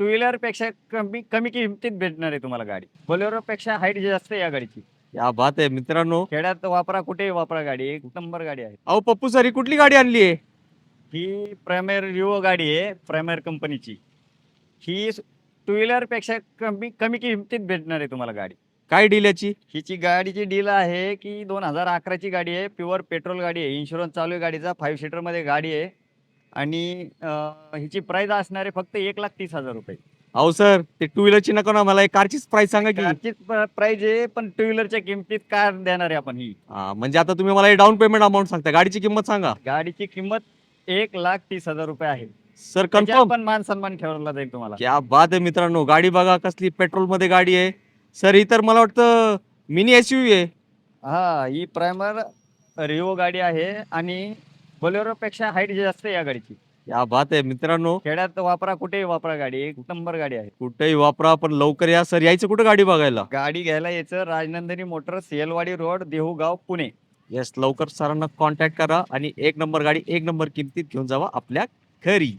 Two wheeler पेक्षा कमी कमी किमतीत भेटणार आहे तुम्हाला गाडी. बोलेरो पेक्षा हाईट जास्त आहे या गाडीची. क्या बात आहे मित्रांनो. खेड्यात वापरा, कुठेही वापरा, गाडी एक नंबर गाडी आहे. अहो पप्पू सर, ही कुठली गाडी आणली आहे? ही प्रायमर रिओ गाडी आहे, प्रायमर कंपनीची. ही टू व्हीलर पेक्षा कमी कमी किमतीत भेटणार आहे तुम्हाला गाडी. काय डील याची? हिची गाडीची डील आहे की 2011ची गाडी आहे, प्युअर पेट्रोल गाडी आहे, इन्शुरन्स चालू आहे गाडीचा, 5 सीटरमध्ये गाडी आहे आणि हिची प्राइस असणार आहे फक्त 1,30,000 रुपये. अहो सर, ते टू व्हीलरची नका ना, मला एक कारचीच प्राइस सांगा की. कारचीच प्राइस आहे, पण टू व्हीलरच्या किमतीत कार देणार आहे आपण ही. म्हणजे आता तुम्ही मला डाऊन पेमेंट अमाऊंट सांगता, गाडीची किंमत सांगा. गाडीची किंमत 1,30,000 रुपये आहे. सर त्याच्यावर कन्फर्म? पण मान सन्मान ठेवला जाईल तुम्हाला. क्या बात आहे मित्रांनो, गाडी बघा कसली पेट्रोल मध्ये गाडी आहे. सर ही तर मला वाटतं मिनी एसयूव्ही आहे. हा, ही प्रायमर रिओ गाडी आहे आणि बोलेरो पेक्षा हाईट जास्त आहे या गाडीची. क्या बात आहे मित्रांनो. खेड्यात वापरा, कुठेही वापरा, गाडी एक नंबर गाडी आहे. कुठेही वापरा, पण लवकर या सर. यायचं कुठं गाडी बघायला? गाडी घ्यायला यायचं Rajnandini motors, Selwadi road, Dehugaon, Pune. Yes, लवकर सरांना कॉन्टॅक्ट करा आणि एक नंबर गाडी एक नंबर किमतीत घेऊन जावा आपल्या घरी.